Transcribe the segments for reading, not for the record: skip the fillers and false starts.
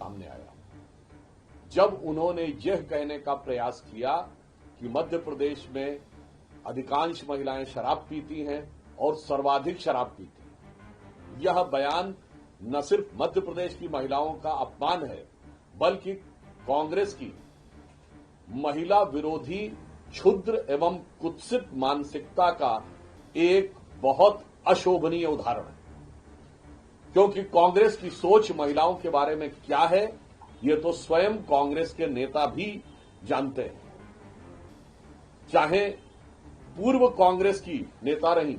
सामने आया जब उन्होंने यह कहने का प्रयास किया कि मध्य प्रदेश में अधिकांश महिलाएं शराब पीती हैं और सर्वाधिक शराब पीती हैं। यह बयान न सिर्फ मध्य प्रदेश की महिलाओं का अपमान है, बल्कि कांग्रेस की महिला विरोधी क्षुद्र एवं कुत्सित मानसिकता का एक बहुत अशोभनीय उदाहरण है। क्योंकि कांग्रेस की सोच महिलाओं के बारे में क्या है, ये तो स्वयं कांग्रेस के नेता भी जानते हैं। चाहे पूर्व कांग्रेस की नेता रही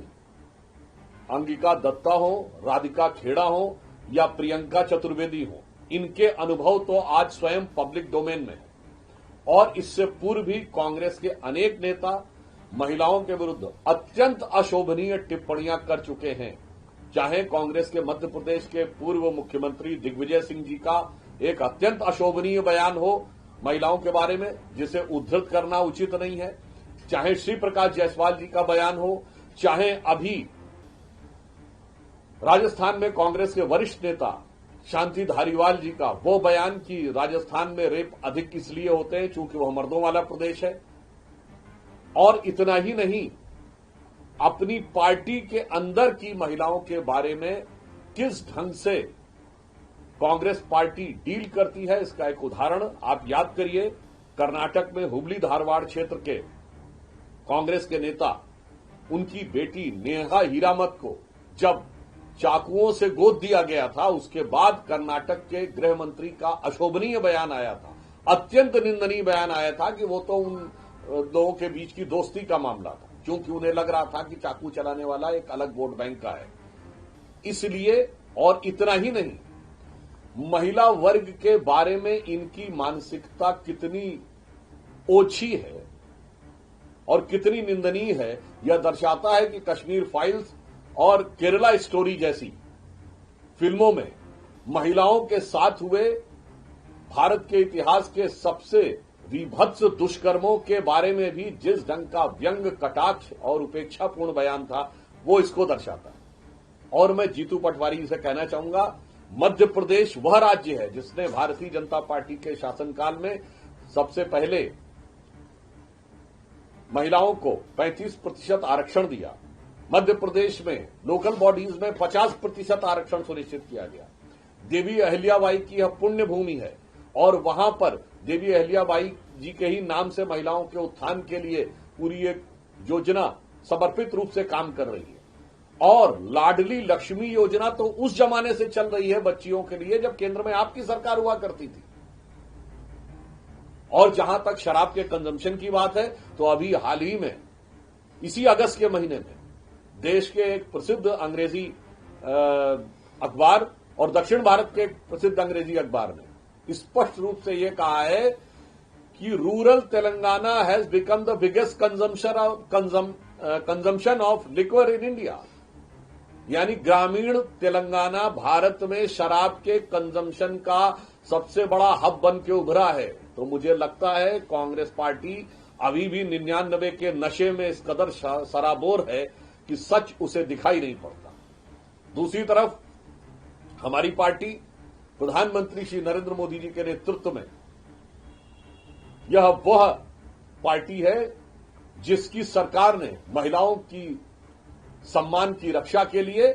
अंगिका दत्ता हो, राधिका खेड़ा हो या प्रियंका चतुर्वेदी हो, इनके अनुभव तो आज स्वयं पब्लिक डोमेन में है। और इससे पूर्व भी कांग्रेस के अनेक नेता महिलाओं के विरुद्ध अत्यंत अशोभनीय टिप्पणियां कर चुके हैं। चाहे कांग्रेस के मध्य प्रदेश के पूर्व मुख्यमंत्री दिग्विजय सिंह जी का एक अत्यंत अशोभनीय बयान हो महिलाओं के बारे में, जिसे उद्धृत करना उचित नहीं है, चाहे श्री प्रकाश जायसवाल जी का बयान हो, चाहे अभी राजस्थान में कांग्रेस के वरिष्ठ नेता शांति धारीवाल जी का वो बयान कि राजस्थान में रेप अधिक इसलिए होते हैं चूंकि वह मर्दों वाला प्रदेश है। और इतना ही नहीं, अपनी पार्टी के अंदर की महिलाओं के बारे में किस ढंग से कांग्रेस पार्टी डील करती है, इसका एक उदाहरण आप याद करिए। कर्नाटक में हुबली धारवाड़ क्षेत्र के कांग्रेस के नेता उनकी बेटी नेहा हीरामत को जब चाकुओं से गोद दिया गया था, उसके बाद कर्नाटक के गृह मंत्री का अशोभनीय बयान आया था, अत्यंत निंदनीय बयान आया था कि वो तो उन लोगों के बीच की दोस्ती का मामला था, क्योंकि उन्हें लग रहा था कि चाकू चलाने वाला एक अलग वोट बैंक का है। इसलिए, और इतना ही नहीं, महिला वर्ग के बारे में इनकी मानसिकता कितनी ओछी है और कितनी निंदनीय है, यह दर्शाता है कि कश्मीर फाइल्स और केरला स्टोरी जैसी फिल्मों में महिलाओं के साथ हुए भारत के इतिहास के सबसे विभत्स दुष्कर्मों के बारे में भी जिस ढंग का व्यंग, कटाक्ष और उपेक्षापूर्ण बयान था, वो इसको दर्शाता है। और मैं जीतू पटवारी से कहना चाहूंगा, मध्य प्रदेश वह राज्य है जिसने भारतीय जनता पार्टी के शासनकाल में सबसे पहले महिलाओं को 35% आरक्षण दिया। मध्य प्रदेश में लोकल बॉडीज में 50% आरक्षण सुनिश्चित किया गया। देवी अहिल्याबाई की यह पुण्य भूमि है और वहां पर देवी अहिल्याबाई जी के ही नाम से महिलाओं के उत्थान के लिए पूरी एक योजना समर्पित रूप से काम कर रही है। और लाडली लक्ष्मी योजना तो उस जमाने से चल रही है बच्चियों के लिए जब केंद्र में आपकी सरकार हुआ करती थी। और जहां तक शराब के कंजम्पशन की बात है, तो अभी हाल ही में इसी अगस्त के महीने में देश के एक प्रसिद्ध अंग्रेजी अखबार और दक्षिण भारत के एक प्रसिद्ध अंग्रेजी अखबार ने स्पष्ट रूप से यह कहा है कि rural Telangana has become the biggest consumption of liquor in India. यानी ग्रामीण तेलंगाना भारत में शराब के कंजम्पशन का सबसे बड़ा हब बन के उभरा है। तो मुझे लगता है कांग्रेस पार्टी अभी भी 99 के नशे में इस कदर सराबोर है कि सच उसे दिखाई नहीं पड़ता। दूसरी तरफ हमारी पार्टी प्रधानमंत्री श्री नरेंद्र मोदी जी के नेतृत्व में यह वह पार्टी है जिसकी सरकार ने महिलाओं की सम्मान की रक्षा के लिए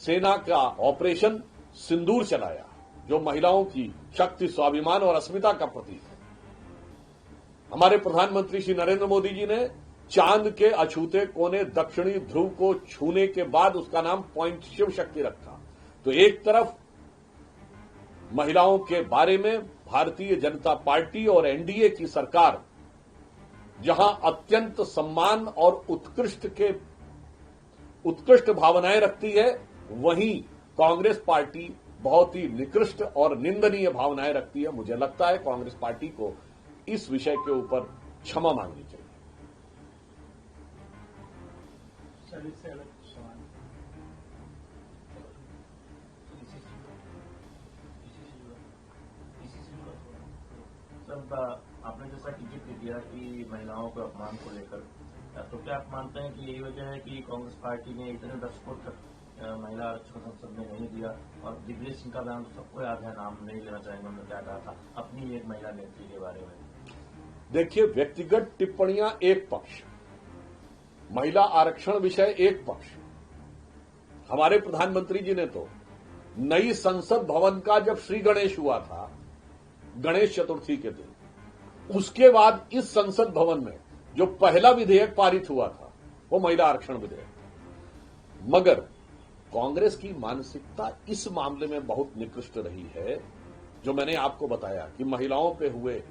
सेना का ऑपरेशन सिंदूर चलाया, जो महिलाओं की शक्ति, स्वाभिमान और अस्मिता का प्रतीक है। हमारे प्रधानमंत्री श्री नरेंद्र मोदी जी ने चांद के अछूते कोने दक्षिणी ध्रुव को छूने के बाद उसका नाम पॉइंट शिव शक्ति रखा। तो एक तरफ महिलाओं के बारे में भारतीय जनता पार्टी और एनडीए की सरकार जहां अत्यंत सम्मान और उत्कृष्ट भावनाएं रखती है, वहीं कांग्रेस पार्टी बहुत ही निकृष्ट और निंदनीय भावनाएं रखती है। मुझे लगता है कांग्रेस पार्टी को इस विषय के ऊपर क्षमा मांगनी चाहिए। सब आपने जैसा कि जिक्र किया कि महिलाओं के अपमान को लेकर, तो क्या आप मानते हैं कि यही वजह है कि कांग्रेस पार्टी ने इतने दशकों तक महिला आरक्षण संसद में नहीं दिया, और दिग्विजय सिंह का बयान तो सबको याद है, नाम नहीं लेना चाहेंगे, उन्होंने क्या कहा था अपनी एक महिला नेत्री के बारे में। देखिए, व्यक्तिगत टिप्पणियां एक पक्ष, महिला आरक्षण विषय एक पक्ष। हमारे प्रधानमंत्री जी ने तो नई संसद भवन का जब श्री गणेश हुआ था, गणेश चतुर्थी के दिन, उसके बाद इस संसद भवन में जो पहला विधेयक पारित हुआ था वो महिला आरक्षण विधेयक। मगर कांग्रेस की मानसिकता इस मामले में बहुत निकृष्ट रही है, जो मैंने आपको बताया कि महिलाओं पे हुए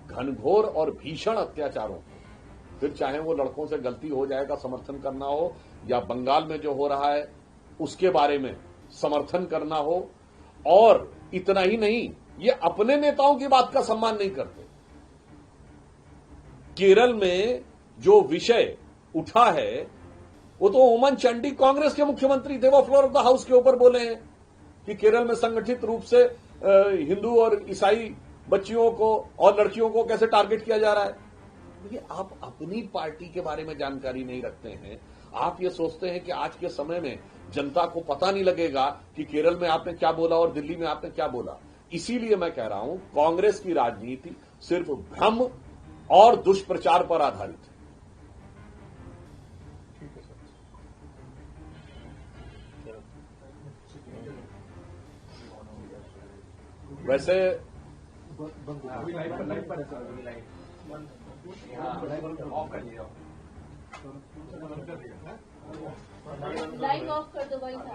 घनघोर और भीषण अत्याचारों को, फिर चाहे वो लड़कों से गलती हो जाएगा समर्थन करना हो, या बंगाल में जो हो रहा है उसके बारे में समर्थन करना हो, और इतना ही नहीं, ये अपने नेताओं की बात का सम्मान नहीं करते। केरल में जो विषय उठा है वो तो ओमन चांडी कांग्रेस के मुख्यमंत्री थे, वो फ्लोर ऑफ द हाउस के ऊपर बोले हैं कि केरल में संगठित रूप से हिंदू और ईसाई बच्चियों को और लड़कियों को कैसे टारगेट किया जा रहा है। देखिए, आप अपनी पार्टी के बारे में जानकारी नहीं रखते हैं। आप ये सोचते हैं कि आज के समय में जनता को पता नहीं लगेगा कि केरल में आपने क्या बोला और दिल्ली में आपने क्या बोला। इसीलिए मैं कह रहा हूं, कांग्रेस की राजनीति सिर्फ भ्रम और दुष्प्रचार पर आधारित है। वैसे लाइव ऑफ कर दो भाई साहब।